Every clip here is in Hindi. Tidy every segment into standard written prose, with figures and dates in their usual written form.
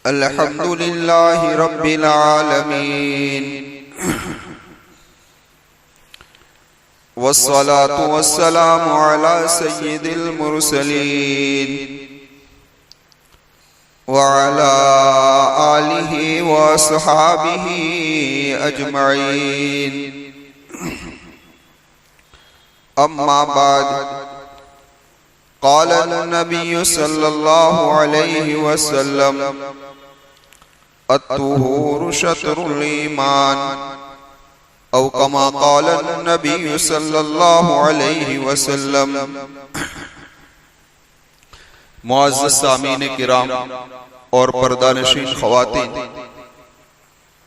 अल्हम्दुलिल्लाहि रब्बिल आलमीन वस्सलातु वस्सलामु अला सय्यिदिल मुरसलीन व अला आलिहि व अस्हाबिहि अजमईन। अम्मा बाद क़ाल नबी सल्लल्लाहु अलैहि वसल्लम अत्तुहूरु शत्रुल ईमान औ कमा क़ाल नबी सल्लल्लाहु अलैहि वसल्लम। मुअज़्ज़ज़ सामीन किराम और पर्दानशीन ख़वातीन,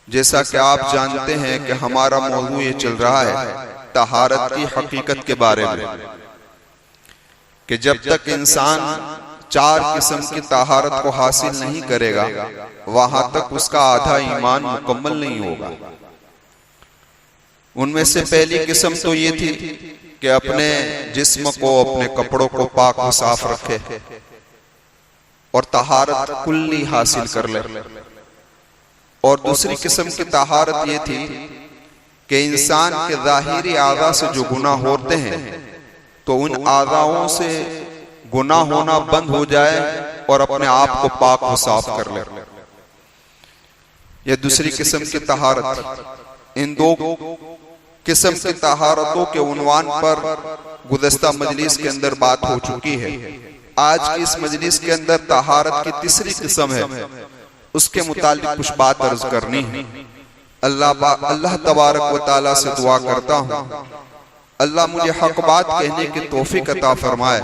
जैसा कि आप जानते हैं कि हमारा मौज़ू ये चल रहा है तहारत की हकीकत के बारे में, कि जब तक इंसान 4 किस्म की तहारत को हासिल नहीं करेगा वहां तक उसका आधा ईमान मुकम्मल नहीं होगा। उनमें से पहली किस्म तो ये थी कि अपने जिस्म को, अपने कपड़ों को पाक व साफ रखे और तहारत कुल्ली हासिल कर ले। और दूसरी किस्म की तहारत ये थी कि इंसान के ज़ाहिरी आज़ा से जो गुनाह होते हैं तो उन आज़ाओं से गुनाह होना बंद हो जाए और अपने आप को पाक व साफ कर ले। यह दूसरी किस्म की तहारत। इन 2 किस्म की तहारतों के उन्वान पर गुज़श्ता मजलिस के अंदर बात हो चुकी है। आज की इस मजलिस के अंदर तहारत की तीसरी किस्म है, उसके मुतालिक कुछ बात अर्ज करनी है। अल्लाह तबारक व तआला से दुआ करता हूँ अल्लाह मुझे हक बात कहने की तौफीक अता फरमाए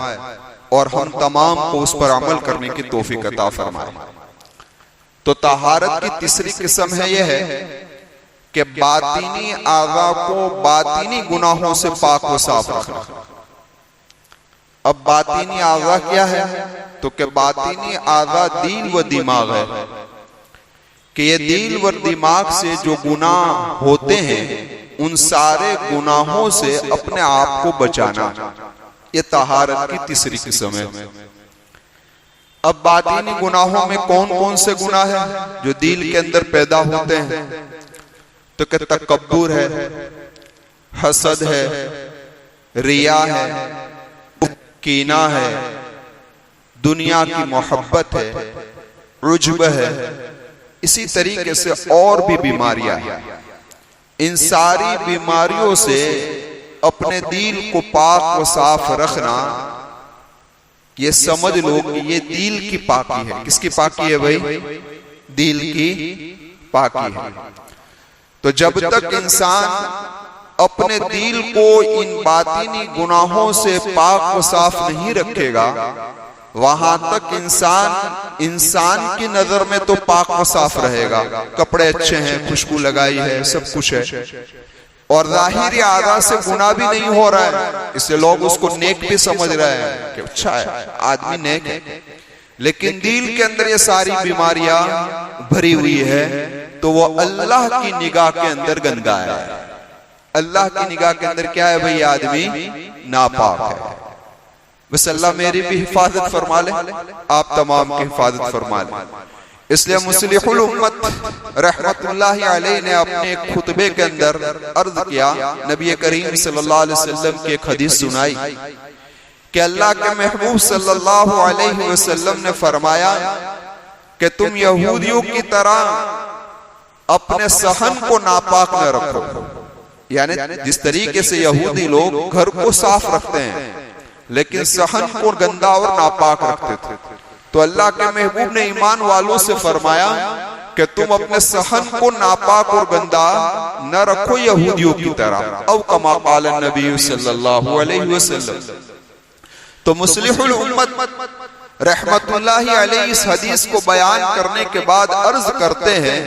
और हम तमाम को उस पर अमल करने की तौफीक अता फरमाए। तो तहारत की तीसरी किस्म है यह है कि बातिनी आज़ा को बातिनी गुनाहों से पाक व साफ रखना। अब बातिनी आज़ा क्या है? तो कि बातिनी आज़ा दिल व दिमाग है, कि ये दिल व दिमाग से जो गुनाह होते हैं उन सारे गुनाहों से अपने आप को बचाना, ये तहारत की तीसरी किस्म है। अब बातिनी गुनाहों में कौन कौन से गुनाह हैं जो दिल के अंदर पैदा होते हैं? तो कि तकब्बुर है, हसद है, रिया है, कीना है, दुनिया की मोहब्बत है, उज्ब है, इसी तरीके से और भी बीमारियां हैं। इन सारी बीमारियों से अपने दिल को पाक व साफ रखना, ये समझ लो कि ये दिल की पाकी है। किसकी पाकी है भाई? दिल की पाकी है। तो जब तक इंसान अपने दिल को इन बातिनी गुनाहों से पाक व साफ नहीं रखेगा वहां तक इंसान की नजर में तो पाक व साफ रहेगा, कपड़े अच्छे हैं, खुशबू लगाई है, सब कुछ है, और जाहिरी आज़ा से गुनाह भी नहीं हो रहा है, इसलिए लोग उसको नेक भी समझ रहे हैं कि अच्छा है, आदमी नेक है। लेकिन दिल के अंदर ये सारी बीमारियां भरी हुई है, तो वो अल्लाह की निगाह के अंदर गंदा है। अल्लाह की निगाह के अंदर क्या है भाई? आदमी नापाक है। बस अल्लाह मेरी भी हिफाजत फरमा ले, आप तमाम की हिफाजत फरमा ले। इसलिए मुस्लिहुल उम्मत रहमतुल्लाहि अलैहि ने अपने एक खुतबे के अंदर अर्ज किया, नबी करीम सल्लल्लाहु अलैहि वसल्लम की एक हदीस सुनाई कि अल्लाह के महबूब सल्लल्लाहु अलैहि वसल्लम ने फरमाया कि तुम यहूदियों की तरह अपने सहन को नापाक न रखो। यानी जिस तरीके से यहूदी लोग घर को साफ रखते हैं लेकिन सहन को गंदा और नापाक रखते थे, तो अल्लाह के महबूब ने ईमान वालों से फरमाया कि तुम अपने सहन को नापाक और गंदा न रखो यहूदियों की तरह। औ कमा क़ाल नबी सल्लल्लाहु अलैहि वसल्लम। तो मुस्लिहुल उम्मत रहमतुल्लाहि अलैहि इस हदीस को बयान करने के बाद अर्ज करते हैं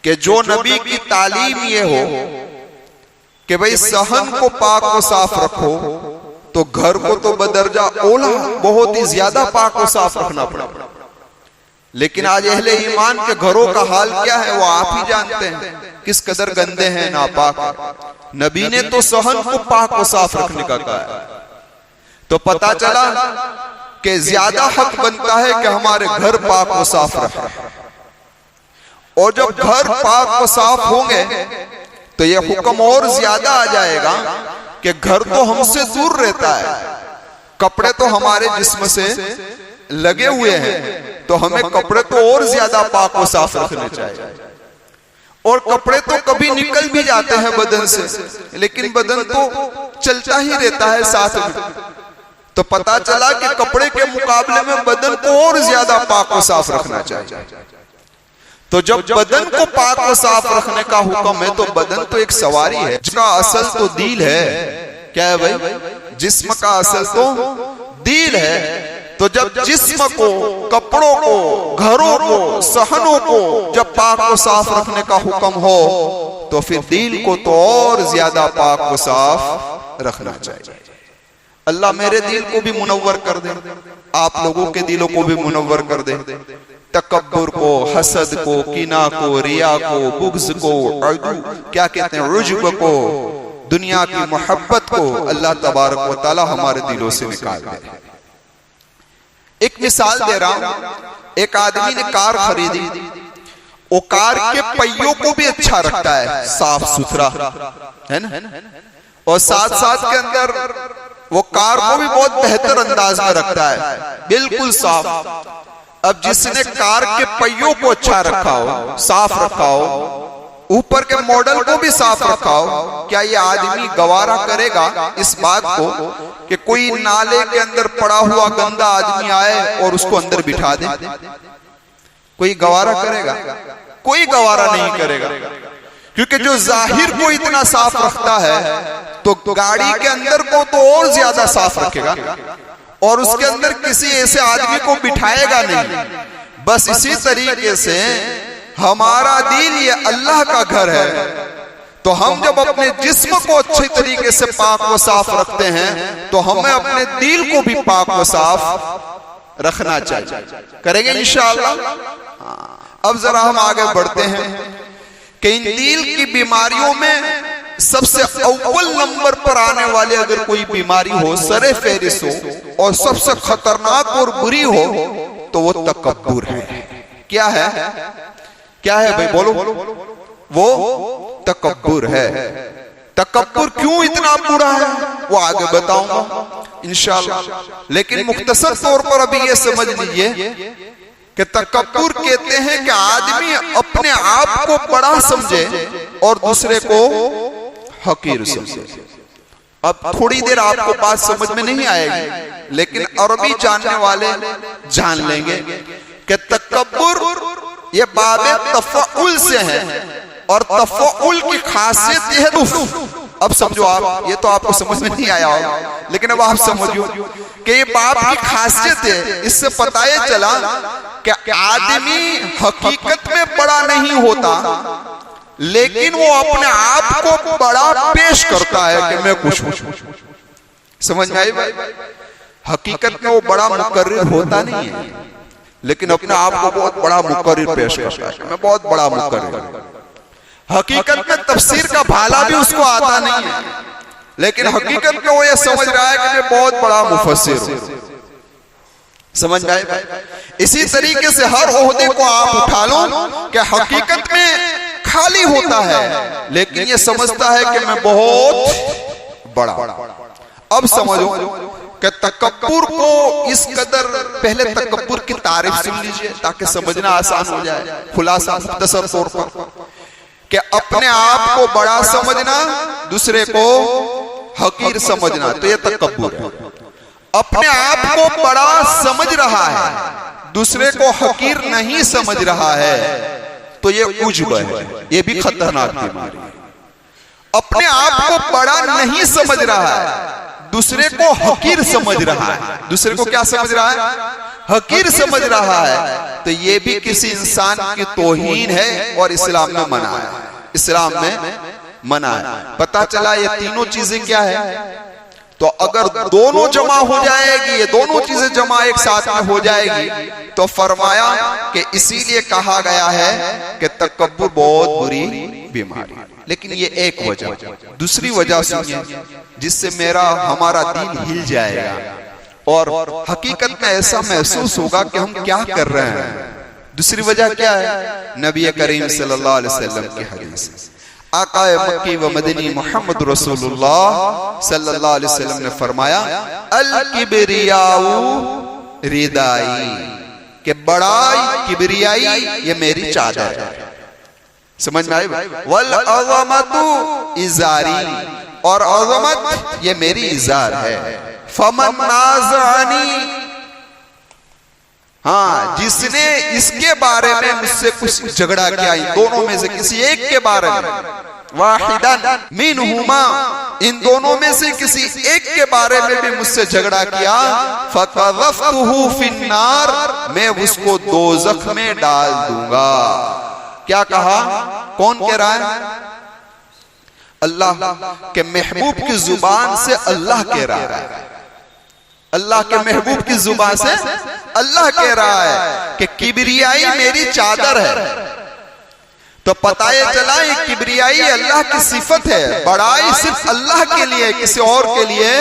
कि जो नबी की तालीम ये हो कि भाई सहन को पाक व साफ रखो, तो घर को तो बदर्जा ओला बहुत ही ज्यादा पाक व साफ रखना पड़ा। लेकिन आज अहले ईमान के घरों का हाल क्या है वो आप ही जानते हैं, किस कदर गंदे हैं, नापाक। नबी ने तो सहन को पाक व साफ रखने का कहा है, तो पता चला कि ज्यादा हक बनता है कि हमारे घर पाक व साफ रहे। और जब घर पाक व साफ होंगे तो यह हुक्म और ज्यादा आ जाएगा कि घर तो हमसे दूर रहता है, कपड़े तो हमारे जिस्म से लगे हुए हैं, तो हमें कपड़े तो और ज्यादा पाक व साफ रखने चाहिए। और कपड़े तो कभी निकल भी जाते हैं बदन से, लेकिन बदन तो चलता ही रहता है साथ में। तो पता चला कि कपड़े के मुकाबले में बदन को और ज्यादा पाक व साफ रखना चाहिए। तो जब बदन को पाक व साफ रखने का हुक्म है तो बदन तो एक सवारी है जिसका असल तो दिल है। क्या है भाई? जिस्म का असल तो दिल है। तो जब जिस्म को, कपड़ों को, घरों को, सहनों को जब पाक व साफ रखने का हुक्म हो तो फिर दिल को तो और ज्यादा पाक व साफ रखना चाहिए। अल्लाह मेरे दिल को भी मुनव्वर कर दे, आप लोगों के दिलों को भी मुनव्वर कर दे। तकब्बुर को, हसद को, कीना को, रिया को, बुग़्ज़ को, क्या कहते हैं, उज्ब को, दुनिया की मोहब्बत को अल्लाह तबारक व तआला हमारे दिलों से निकाल दे। एक मिसाल दे रहा हूं, एक आदमी ने कार खरीदी, वो कार के पहियों को भी अच्छा रखता है, साफ सुथरा है ना, और साथ साथ के अंदर वो कार को भी बहुत बेहतर अंदाज में रखता है, बिल्कुल साफ। अब जिसने कार के पहियों को अच्छा रखा हो, साफ रखा हो, ऊपर के मॉडल को भी साफ रखा हो, क्या ये आदमी गवारा करेगा इस बात को कि कोई नाले के अंदर पड़ा हुआ गंदा आदमी आए और उसको अंदर बिठा दे? कोई गवारा करेगा? कोई गवारा नहीं करेगा, क्योंकि जो जाहिर को इतना साफ रखता है तो गाड़ी के अंदर को तो और ज्यादा साफ रखेगा, और उसके अंदर किसी ऐसे आदमी को बिठाएगा नहीं। बस इसी तरीके से हमारा दिल ये अल्लाह का घर है, तो हम जब अपने जिस्म को अच्छे तरीके से पाक व साफ रखते हैं तो हमें अपने दिल को भी पाक व साफ रखना चाहिए। करेंगे इंशाअल्लाह। अब जरा हम आगे बढ़ते हैं कि इन दिल की बीमारियों में सबसे अव्वल नंबर पर आने वाले अगर कोई बीमारी हो, सरे फेरिस हो और सबसे खतरनाक और बुरी हो तो वो तकब्बुर है। क्या है? क्या है भाई? बोलो। वो तकब्बुर है। तकब्बुर क्यों इतना बुरा है वो आगे बताऊंगा इंशाअल्लाह, लेकिन मुख्तसर तौर पर अभी ये समझ लीजिए कि तकब्बुर कहते हैं कि आदमी अपने आप को बड़ा समझे और दूसरे को हकीर समझे। अब थोड़ी देर आपको बात समझ में नहीं आएगी, लेकिन अरबी जानने वाले जान लेंगे कि तकब्बुर ये बाबे तफ़अुल से है, और तफ़अुल की खासियत यह है। अब समझो आप, ये तो आपको समझ में नहीं आया होगा, लेकिन अब आप समझो कि ये बाप की खासियत है। इससे पता ये चला कि आदमी हकीकत में बड़ा नहीं होता, लेकिन वो अपने आप को बड़ा पेश करता है कि मैं कुछ हूं। समझ में आई भाई? हकीकत में वो बड़ा मुकर्रिर होता नहीं है, लेकिन अपने आप को बहुत बड़ा मुकर्रिर पेश करता है, मैं बहुत बड़ा मुकर्रिर। हकीकत में तफसीर का भाला भी उसको आता नहीं है, लेकिन हकीकत में वो ये समझ रहा है कि मैं बहुत बड़ा मुफस्सिर हूं। समझ में आए? इसी तरीके से हर ओहदे को आप उठा लो कि हकीकत में खाली होता है, लेकिन ये समझता है कि मैं बहुत बड़ा। अब समझो कि तकब्बुर को इस कदर, पहले तकब्बुर की तारीफ सुन लीजिए ताकि समझना आसान हो जाए, खुलासा मुख्तसर तौर पर, कि अपने आप को बड़ा समझना, दूसरे को हकीर समझना, तो ये तकब्बुर है। अपने आप को बड़ा समझ रहा है, दूसरे को हकीर नहीं समझ रहा है, तो ये उज्ब है, ये भी खतरनाक बीमारी है। अपने आप को बड़ा नहीं समझ रहा है, दूसरे को हकीर समझ रहा है, दूसरे को क्या समझ रहा है? हकीर समझ रहा है, तो ये भी किसी इंसान की तौहीन है और इस्लाम में मना है। इस्लाम में मना है। पता चला ये तीनों चीजें क्या है? तो अगर दोनों जमा हो जाएगी, ये दोनों चीजें जमा एक साथ में हो जाएगी, तो फरमाया कि इसीलिए कहा गया है कि तकब्बुर बहुत बुरी बीमारी। लेकिन ये एक वजह। दूसरी वजह सुनिए जिससे हमारा दिल हिल जाएगा और हकीकत में ऐसा महसूस होगा कि हम क्या कर रहे हैं। दूसरी वजह क्या है? नबी करीम सल्लल्लाहु अलैहि वसल्लम की हदीस, आकाए मक्की व मदनी मोहम्मद रसूलुल्लाह सल्लल्लाहु अलैहि वसल्लम ने फरमाया, अल किबरियाउ रिदाई, कि बड़ाई किबरियाई ये मेरी चादर है। समझ में आई? वल अज़मतु इज़ारी, और अज़मत ये मेरी इज़ार है। फमन नाज़अनी, हाँ, जिसने इसके बारे में मुझसे कुछ झगड़ा किया, इन दोनों में से किसी एक के बारे में, वाहिदन मिनहुमा, इन दोनों में से किसी एक के बारे में भी मुझसे झगड़ा किया, फक़ज़फ़्तुहु फ़िन्नार, मैं उसको दोज़ख में डाल दूंगा। क्या कहा? कौन कह रहा है? अल्लाह के महबूब की जुबान से अल्लाह कह रहा है। अल्लाह के महबूब की जुबान से अल्लाह कह रहा है कि किबरियाई मेरी चादर है। तो पता ये चला ये किबरियाई अल्लाह की सिफत है, बड़ाई सिर्फ अल्लाह के लिए, किसी और के लिए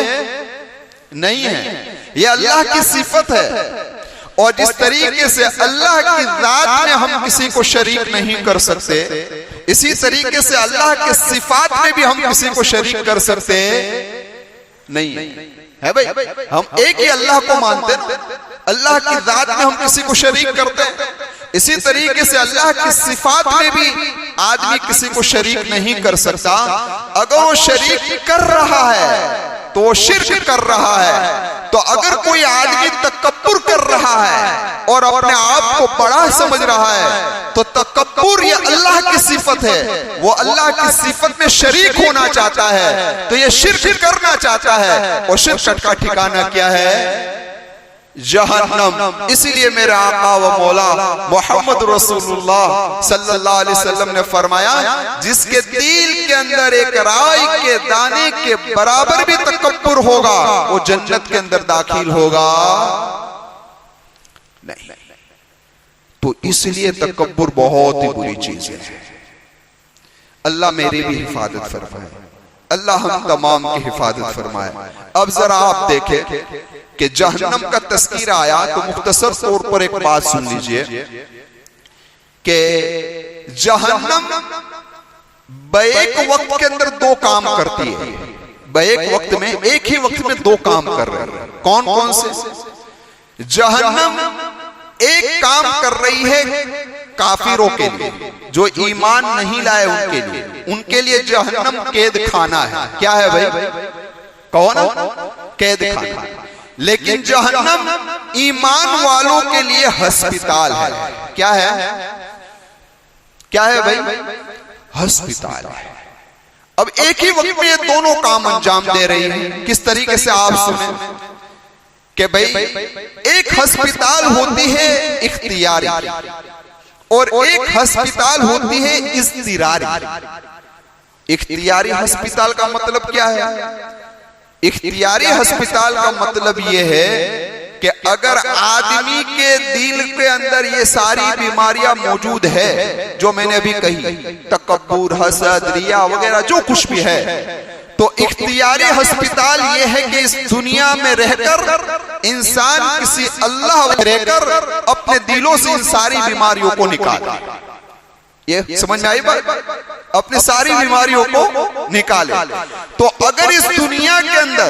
नहीं है। ये अल्लाह की सिफत है। और जिस तरीके से अल्लाह की जात में हम किसी को शरीक नहीं कर सकते, इसी तरीके से अल्लाह के सिफात में भी हम किसी को शरीक कर सकते नहीं है। भाई, हम एक ही अल्लाह को मानते हैं, अल्लाह की जात में हम किसी को शरीक करते हैं, इसी तरीके से अल्लाह की सिफात में भी आदमी किसी को शरीक नहीं कर सकता। अगर वो शरीक कर रहा है तो वो शिर्क कर रहा है। तो अगर कोई आदमी तकब्बुर कर रहा है और अपने आप को बड़ा समझ रहा है, तो तकब्बुर ये अल्लाह की सिफत है, वो अल्लाह की सिफत में शरीक होना चाहता है, तो ये शिर्क करना चाहता है। और शिर्क का ठिकाना क्या है? जहन्नम। इसीलिए मेरे आका व मौला मोहम्मद रसूलुल्लाह सल्लल्लाहु अलैहि वसल्लम ने फरमाया, जिसके दिल के अंदर एक राई के दाने के बराबर भी तकब्बुर होगा, वो जन्नत के अंदर दाखिल होगा नहीं। तो इसलिए तकब्बुर बहुत ही बुरी चीज है। अल्लाह मेरी भी हिफाजत फरमाए, अल्लाह हम तमाम की हिफाजत फरमाए। अब जरा आप देखें कि जहन्नम का तस्कीरा आया, तो मुख्तसर तौर पर एक बात सुन लीजिए कि जहन्नम बैक वक्त के अंदर दो काम करती है। बैक वक्त में, एक ही वक्त में दो काम कर रही है। कौन कौन से? जहन्नम एक काम कर रही है काफिरों के लिए, जो ईमान नहीं लाए उनके लिए जहन्नम कैद खाना है। क्या है भाई? कौन? कैद खाना। लेकिन जहन्नम ईमान वालों के लिए अस्पताल है। क्या है? क्या है भाई? अस्पताल है। अब एक ही वक्त में ये दोनों काम अंजाम दे रही है। किस तरीके से? आप सुने कि भाई एक अस्पताल होती है इख्तियारी और एक अस्पताल होती है इज़्तिरारी। इख्तियारी अस्पताल का मतलब क्या है? इख्तियारी अस्पताल का मतलब यह है कि अगर आदमी के दिल के अंदर ये सारी बीमारियां मौजूद है जो मैंने अभी कही, तकब्बुर, हसद, रिया वगैरह जो कुछ भी है, तो इख्तियारी अस्पताल ये है कि इस दुनिया में रहकर इंसान किसी अल्लाह रहकर अपने दिलों से इन सारी बीमारियों को निकाले। ये समझ में आई बात? अपनी सारी बीमारियों को निकाले। तो अगर इस दुनिया के अंदर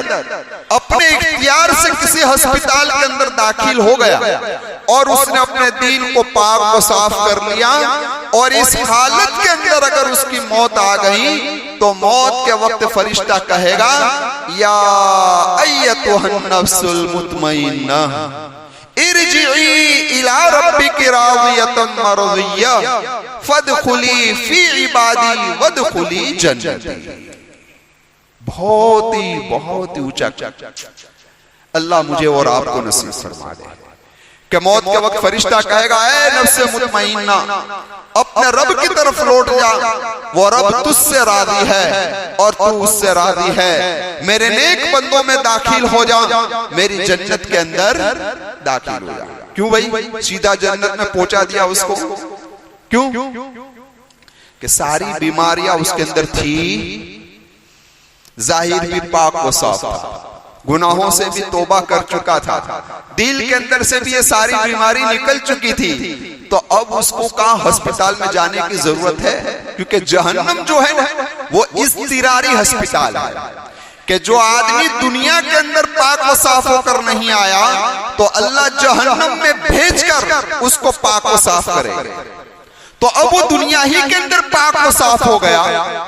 अपने इख्तियार से किसी अस्पताल के अंदर दाखिल हो गया और उसने अपने दिल को पाक व साफ कर लिया, और इस हालत के अंदर अगर उसकी मौत आ गई, तो मौत के वक्त फरिश्ता कहेगा, या अय्यतुहन नफ्सुल मुतमइन्ना इरजिई इला रब्बिकी राज़ियतन मर्ज़िय्या फदखुली फी इबादी वदखुली जन्नती। बहुत ही ऊंचा। अल्लाह मुझे और आपको नसीब फरमा दे कि मौत के वक्त फरिश्ता कहेगा, ऐ नफ्से मुतमइन्ना, अपने रब की तरफ लौट जा, वो रब तुझसे राजी है और तू उससे राजी है। मेरे नेक बंदों में दाखिल हो जा, मेरी जन्नत के अंदर दाखिल हो जा। क्यों भाई? सीधा जन्नत में पहुंचा दिया उसको। क्यों? कि सारी बीमारियां उसके अंदर थी, जाहिर भी पाक व साफ था, गुनाहों से भी तौबा कर चुका था, दिल के अंदर से भी ये सारी बीमारी निकल चुकी थी। तो अब उसको कहाँ अस्पताल में जाने की जरूरत है? क्योंकि जहन्नम जो है ना वो इज़्तिरारी अस्पताल है कि जो आदमी दुनिया के अंदर पाक व साफ होकर नहीं आया तो अल्लाह जहन्नम में भेजकर उसको पाक व साफ करेगा। तो अब वो दुनिया ही के अंदर पाक व साफ हो गया,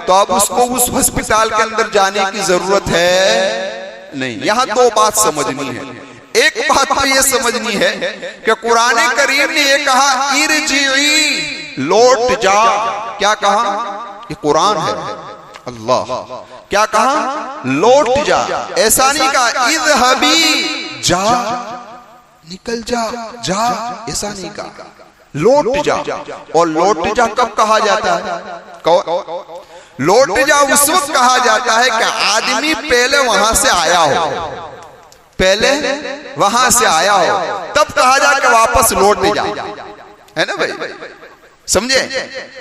तो अब उसको उस अस्पताल के अंदर जाने की जरूरत है नहीं। यहां दो बात समझनी है। एक बात तो ये समझनी है कि कुरान करीम ने ये कहा इरजिई, लौट जा। क्या कहा? ये कुरान है, अल्लाह क्या कहा? लौट जा। ऐसा नहीं कहा इज़हबी, जा निकल जा, जा, ऐसा नहीं कहा, लौट जा। और लौट जा कब कहा जाता है? लौट जा उस वक्त कहा जाता है कि आदमी पहले वहां से आया हो, पहले वहां से आया हो, तब कहा जा कि वापस लौट जा, है ना भाई? समझे?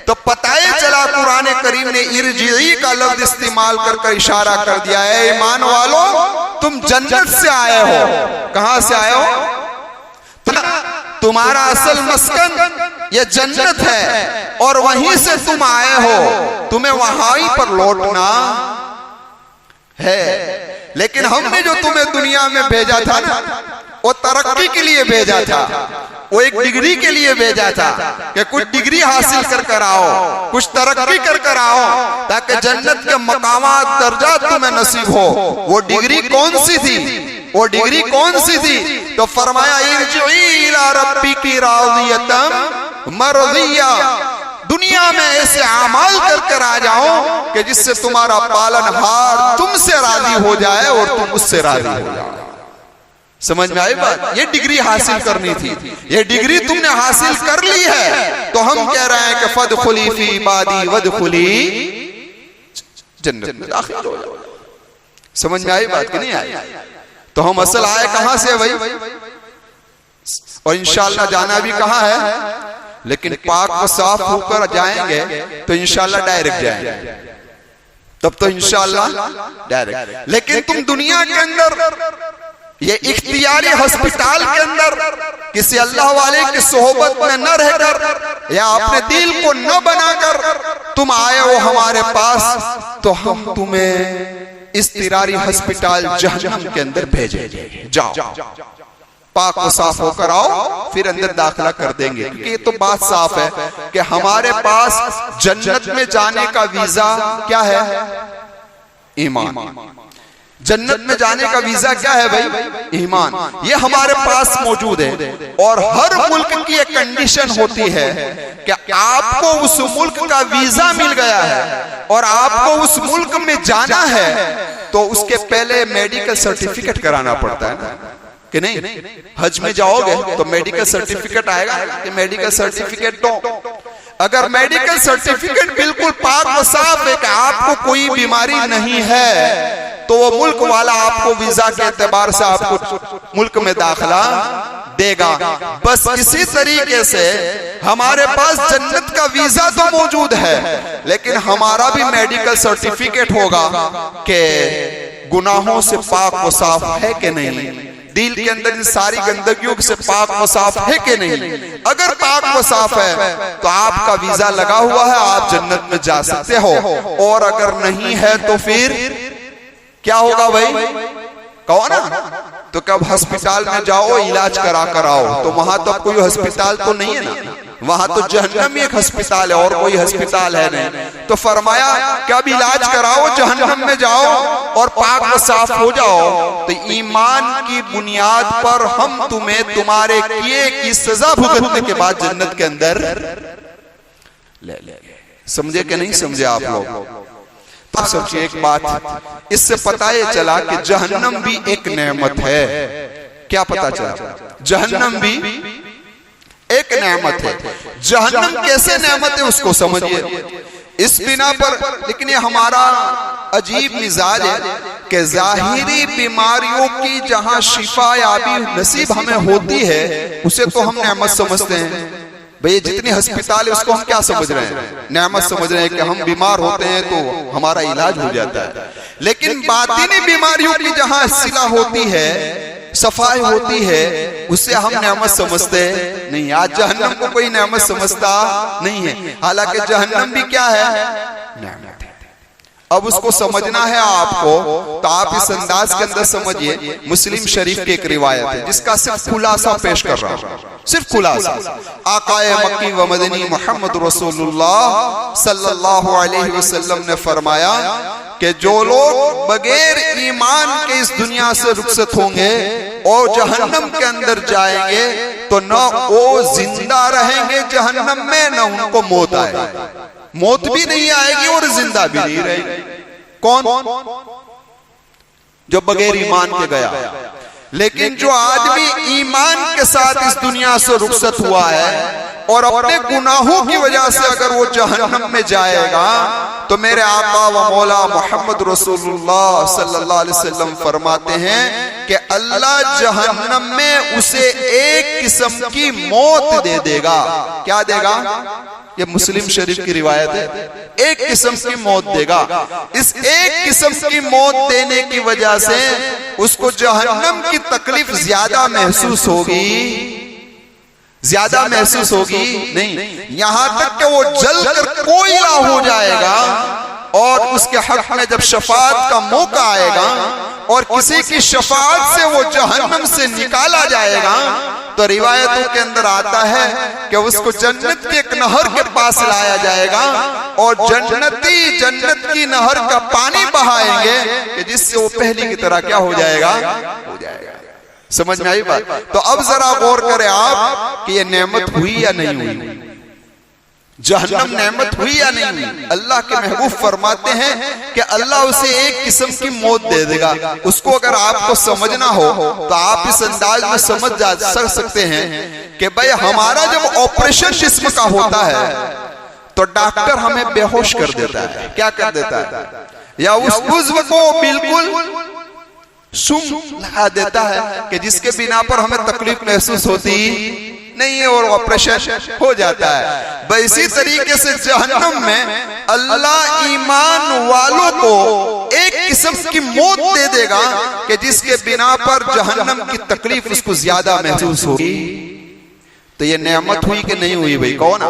तो पता ही चला कुरान करीम ने इरजिई का लफ्ज इस्तेमाल कर इशारा कर दिया है, ईमान वालों तुम जन्नत से आए हो। कहां से आए हो? तुम्हारा असल मस्कन ये जन्नत है और वहीं से तुम आए हो, तुम्हें वहां ही पर लौटना है। लेकिन हमने जो तुम्हें दुनिया में भेजा था ना, वो तरक्की के लिए भेजा था, वो एक डिग्री के लिए भेजा था कि कुछ डिग्री हासिल कर आओ, कुछ तरक्की कर आओ, ताकि जन्नत के मकामात दर्जात तुम्हें नसीब हो। वो डिग्री कौन सी थी? वो डिग्री कौन सी थी? तो फरमाया इरजिई इला रब्बिकी राज़ियतम मर्ज़िया, दुनिया में ऐसे अमाल कर आ जाओ कि जिससे तुम्हारा पालनहार तुमसे राजी हो जाए और तुम उससे राजी हो जाओ। समझ में आई बात? ये डिग्री हासिल करनी थी, ये डिग्री तुमने हासिल कर ली है, तो हम कह रहे हैं कि फदखुली फी इबादी वदखुली जन्नत में दाखिल हो जाओ। समझ में आई बात कि नहीं आई? तो हम असल आए कहां से भाई? और इंशाअल्लाह जाना भी कहां है? लेकिन पाक व साफ होकर जाएंगे तो इंशाअल्लाह डायरेक्ट जाएंगे, तब तो इंशाअल्लाह डायरेक्ट। लेकिन तुम दुनिया के अंदर ये इख्तियारी अस्पताल के अंदर किसी अल्लाह वाले की सोहबत में न रहकर या अपने दिल को न बनाकर तुम आए हो हमारे पास, तो हम तुम्हें इज़्तिरारी अस्पताल जहन्नम के अंदर भेजेंगे। जाओ पाक व साफ होकर आओ, फिर अंदर दाखिला कर देंगे। क्योंकि ये तो बात साफ है कि हमारे पास जन्नत में जाने का वीजा क्या है? ईमान। जन्नत में जाने का वीजा क्या है भाई? ईमान। ये हमारे पास मौजूद है। और हर मुल्क की एक कंडीशन होती है कि आपको उस मुल्क का वीजा मिल गया है और आपको उस मुल्क में जाना है, तो उसके पहले मेडिकल सर्टिफिकेट कराना पड़ता है ना, कि नहीं? हज में जाओगे तो मेडिकल सर्टिफिकेट आएगा कि मेडिकल सर्टिफिकेट दो। अगर मेडिकल सर्टिफिकेट बिल्कुल पाक व साफ है कि आपको कोई बीमारी नहीं है, तो वो मुल्क वाला आपको वीजा के एतबार से आपको मुल्क में दाखिला देगा। बस इसी तरीके से हमारे पास जन्नत का वीजा तो मौजूद है, लेकिन हमारा भी मेडिकल सर्टिफिकेट होगा कि गुनाहों से पाक व साफ है कि नहीं, दिल के अंदर इन सारी गंदगियों से पाक व साफ है कि नहीं। अगर पाक व साफ है तो आपका वीजा लगा हुआ है, आप जन्नत में जा सकते हो। और अगर नहीं है तो फिर क्या होगा भाई? कहो ना। तो कब अस्पताल में जाओ इलाज करा कर आओ, तो वहां तो कोई अस्पताल तो नहीं है ना, वहां तो जहन्नम ही एक अस्पताल है और कोई अस्पताल है नहीं। तो फरमाया कि अब इलाज कराओ, जहन्नम में जाओ और पाक व साफ हो जाओ, तो ईमान की बुनियाद पर हम तुम्हें तुम्हारे किए की सजा भुगतने के बाद जन्नत के अंदर ले। समझे कि नहीं समझे आप लोग? तो सोचिए एक बात, इससे पता ये चला कि जहन्नम भी एक नेमत है। क्या पता चला? जहन्नम भी एक नेमत है। जहन्नम कैसे नेमत है उसको समझिए। इस बिना पर, लेकिन ये हमारा अजीब मिजाज है कि जाहिरी बीमारियों की जहां शिफा याबी नसीब हमें होती है, उसे तो हम नेमत समझते हैं, भाई जितनी अस्पताल है उसको हम क्या समझ रहे हैं, नेमत समझ रहे हैं कि हम बीमार होते हैं तो हमारा इलाज हो जाता है। लेकिन बातिनी बीमारियों की जहां सिला होती है, सफाई होती है, उससे हम नेमत समझते नहीं। आज जहन्नम को कोई नेमत समझता नहीं है, हालांकि जहन्नम भी क्या है, नेमत है। अब उसको समझना है आपको, तो आप इस अंदाज के अंदर समझिए। मुस्लिम शरीफ की एक रिवायत है जिसका सिर्फ खुलासा पेश कर रहा हूं, सिर्फ खुलासा। आकाए मक्की व मदनी मोहम्मद रसूलुल्लाह सल्लल्लाहु अलैहि वसल्लम ने फरमाया कि जो लोग बगैर ईमान के इस दुनिया से रुखसत होंगे और जहन्नम के अंदर जाएंगे तो न वो जिंदा रहेंगे जहन्नम में, न उनको मौत आएगी। मौत भी नहीं आएगी और जिंदा भी नहीं रहेगी। कौन? जो बगैर ईमान के गया। लेकिन जो आदमी ईमान के साथ इस दुनिया से रुखसत हुआ है और अपने गुनाहों की वजह से अगर वो जहन्नम में जाएगा, तो मेरे आका व मौला मोहम्मद रसूलुल्लाह सल्लल्लाहु अलैहि वसल्लम फरमाते हैं कि अल्लाह जहन्नम में उसे एक किस्म की मौत दे देगा। क्या देगा? ये मुस्लिम शरीफ की रिवायत है। एक किस्म की मौत देगा। इस एक किस्म की मौत देने की वजह से उसको जहन्नम की तकलीफ ज्यादा महसूस होगी, ज्यादा महसूस होगी नहीं, यहां तक कि वो जलकर कोयला हो जाएगा। और उसके हक में जब शफाअत का मौका आएगा और किसी की शफाअत से वो जहन्नम से निकाला जाएगा, तो रिवायतों के अंदर आता है कि उसको जन्नत की एक नहर के पास लाया जाएगा और जन्नती जन्नत की नहर का पानी बहाएंगे कि जिससे वो पहली की तरह क्या हो जाएगा, हो जाएगा। समझ में आई बात? तो अब जरा गौर करें आप कि ये नेमत हुई या नहीं हुई, जहन्नम नेमत हुई या नहीं हुई। अल्लाह के महबूब फरमाते हैं कि अल्लाह उसे एक किस्म की मौत दे देगा। उसको अगर आपको समझना हो तो आप इस अंदाज में समझ सकते हैं कि भाई हमारा जब ऑपरेशन जिस्म का होता है तो डॉक्टर हमें बेहोश कर देता है। क्या कर देता है? या उस उज़्व को बिल्कुल सुम लगा देता है कि जिसके बिना पर हमें तकलीफ महसूस होती नहीं है और ऑपरेशन हो जाता है। वैसी तरीके से जहन्नम में अल्लाह ईमान वालों को एक किस्म की मौत दे देगा कि जिसके बिना पर जहन्नम की तकलीफ उसको ज्यादा महसूस होगी। तो ये नेमत हुई कि नहीं हुई भाई? कौन?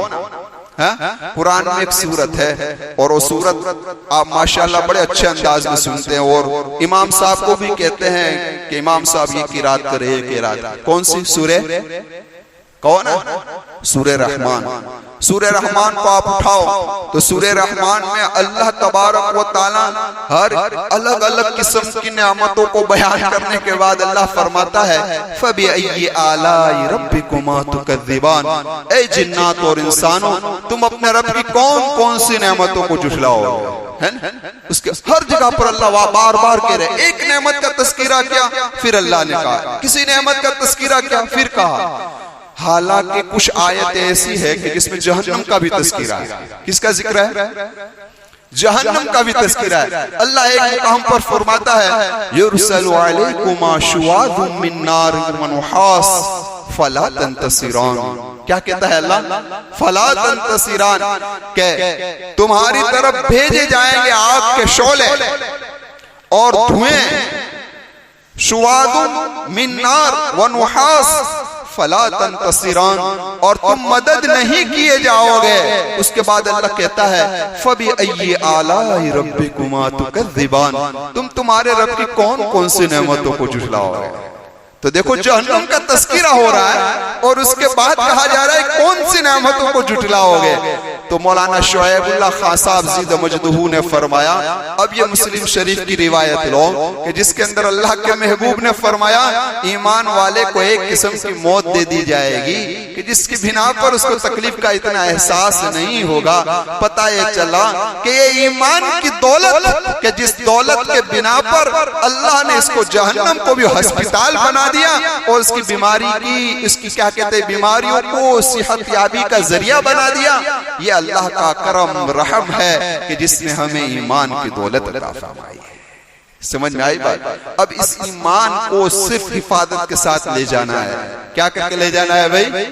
कुरान में एक सूरत है और वो सूरत आप माशाल्लाह बड़े अच्छे अंदाज में सुनते हैं और इमाम साहब को भी कहते हैं कि इमाम साहब ये किरात करे, ये किरात। कौन सी सूरे? कौन है? सूरे रहमान। सूरे रहमान को आप उठाओ तो सूरे रहमान में अल्लाह तबारक व तआला हर अलग अलग किस्म की नेमतों को बयान करने के बाद अल्लाह फरमाता है फबिअय्यि आलाई रब्बिकुमा तुकज़्ज़िबान। ऐ जिन्नात और इंसानों, तुम अपने रब की कौन कौन सी नेमतों को झुठलाओगे? है ना? उसके हर जगह पर अल्लाह बार बार कह रहे। एक नेमत का तस्कीरा किया फिर अल्लाह ने कहा, किसी नेमत का तस्कीरा किया फिर कहा। हालांकि कुछ आयत ऐसी है कि जिसमें जहन्नम का भी तस्कीरा है। किसका जिक्र है? जहन्नम का भी तस्कीरा है। अल्लाह एक मुकाम पर फरमाता है युरसलु अलैकुमा शुवादुम मिन नार व नुहास फला तंतसिरान। क्या कहता है अल्लाह? फला तंतसिरान, के तुम्हारी तरफ भेजे जाएंगे आग के शोले और धुएं। शुवादुम मिन नार व नुहास फला तंतसिरान, और तुम मदद नहीं किए जाओगे। उसके बाद अल्लाह कहता है फबिअय्यि आलाई रब्बिकुमा तुकज़्ज़िबान, तुम तुम्हारे रब की कौन कौन सी नेमतों को झुठलाओगे। तो देखो जहन्नम का तस्कीरा हो रहा है और उसके बाद कहा जा रहा है कौन सी नेमतों को झुठलाओगे। तो मौलाना शुएबुल्लाह खान साहब ज़िद मजदूहू ने फरमाया, अब ये मुस्लिम शरीफ की रिवायत लो कि जिसके अंदर अल्लाह के महबूब ने फरमाया ईमान वाले को एक किस्म की मौत दे दी जाएगी कि जिसकी बिना पर उसको तकलीफ का इतना एहसास नहीं होगा। पता ये चला कि ये ईमान की दौलत कि जिस दौलत के बिना पर अल्लाह ने इसको जहन्नम को भी अस्पताल बना दिया और उसकी बीमारी की, इसकी क्या कहते हैं, बीमारियों को सेहत याबी का जरिया बना दिया। ये अल्लाह का करम रहम है कि जिसने हमें ईमान की दौलत अता फरमाई है। समझ में आई बात। अब इस ईमान को सिर्फ हिफाजत के साथ ले जाना है। क्या करके ले जाना है भाई?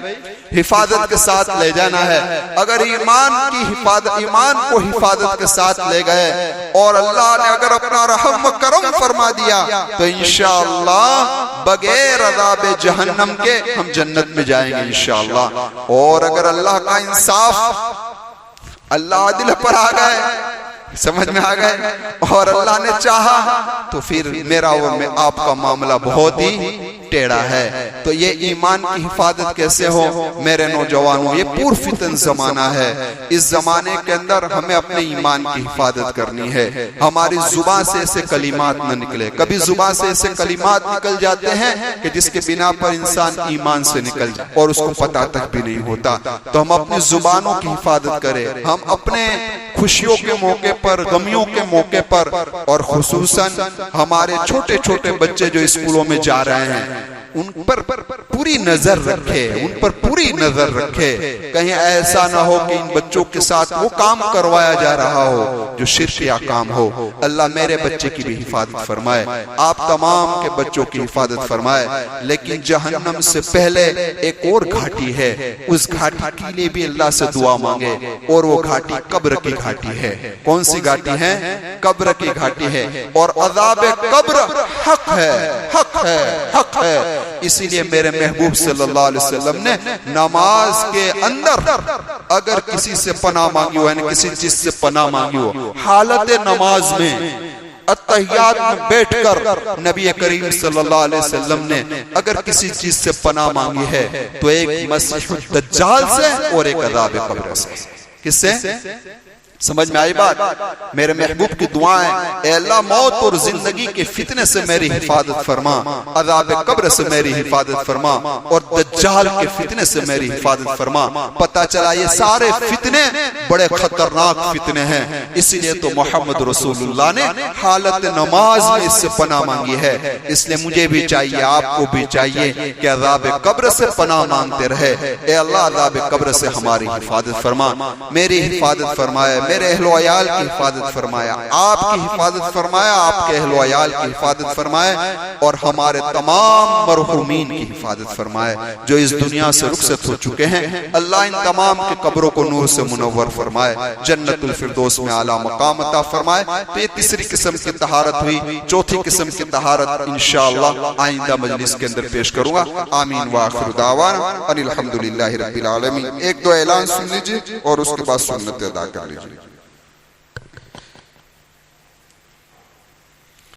हिफाजत के साथ ले जाना है। अगर ईमान को हिफाजत के साथ ले गए और अल्लाह ने अगर अपना रहम करम फरमा दिया तो इंशाअल्लाह बगैर अज़ाब जहन्नम के हम जन्नत में जाएंगे इंशाअल्लाह। और अगर अल्लाह का इंसाफ, अल्लाह दिल पर आ गए, समझ में आ गए, और अल्लाह ने चाहा तो फिर मेरा और मैं आपका मामला बहुत ही टेढ़ा है। तो ये ईमान की हिफाजत कैसे हो मेरे नौजवानों? ये पूर्व फितन जमाना है। इस जमाने के अंदर हमें अपने ईमान की हिफाजत करनी है। हमारी जुबान से ऐसे कलिमात न निकले। कभी जुबान से ऐसे कलिमात निकल जाते हैं कि जिसके बिना पर इंसान ईमान से निकल जाए और उसको पता तक भी नहीं होता। तो हम अपनी जुबानों की हिफाजत करें। हम अपने खुशियों के मौके पर, गमियों के मौके पर, और खुसूसन हमारे छोटे छोटे बच्चे जो स्कूलों में जा रहे हैं उन पर पूरी नजर रखे, उन पर पूरी नजर रखे। कहीं ऐसा ना हो कि इन बच्चों के साथ वो काम करवाया जा रहा हो जो शिर्क या काम हो। अल्लाह मेरे बच्चे की भी हिफाजत फरमाए, आप तमाम के बच्चों की हिफाजत फरमाए। लेकिन जहन्नम से पहले एक और घाटी है, उस घाटी के लिए भी अल्लाह से दुआ मांगे, और वो घाटी कब्र की घाटी है। कौन सी घाटी है? कब्र की घाटी है। और अज़ाब कब्र हक है, हक है, हक है। इसीलिए मेरे महबूब सल्लल्लाहु अलैहि वसल्लम ने नमाज के अंदर अगर किसी से पनाह मांगी हो, यानी किसी चीज से पनाह मांगी हो, हालत नमाज में अत्तहियात में बैठकर नबी करीम सल्लल्लाहु अलैहि वसल्लम ने अगर किसी चीज से पनाह मांगी है तो एक मसीह दज्जाल से और एक अज़ाब कब्र से। किससे? समझ में आई बात? मेरे महबूब की दुआएं, ए अल्लाह मौत और जिंदगी के फितने से मेरी हिफाजत फरमा, अज़ाब कब्र से मेरी हिफाजत फरमा, और दज्जाल के फितने से मेरी हिफाजत फरमा। पता चला ये सारे फितने बड़े खतरनाक फितने हैं। इसीलिए तो मोहम्मद रसूलुल्लाह ने हालत नमाज में इससे पनाह मांगी है। इसलिए मुझे भी चाहिए, आपको भी चाहिए कि अज़ाब कब्र से पनाह मांगते रहे। ए अल्लाह अज़ाब कब्र से हमारी हिफाजत फरमा, मेरी हिफाजत फरमाए, मेरे अहलो अयाल की हिफाजत फरमाया, आपकी हिफाजत फरमाया, आपके अहलो अयाल की हिफाजत फरमाए, और हमारे तमाम मरहूमीन की हिफाजत फरमाए जो इस दुनिया से रुखसत हो चुके हैं। अल्लाह इन तमाम के कब्रों को नूर से मुनव्वर फरमाए, जन्नतुल फिरदौस में आला मकाम अता फरमाए। तो ये तीसरी किस्म की तहारत हुई। चौथी किस्म की तहारत इंशाअल्लाह आइंदा मजलिस के अंदर पेश करूंगा। आमीन व आखिर दावाना अनिल हम्दुलिल्लाहि रब्बिल आलमीन। एक दो ऐलान सुन लीजिए और उसके बाद सुन्नत अदा कर लीजिए।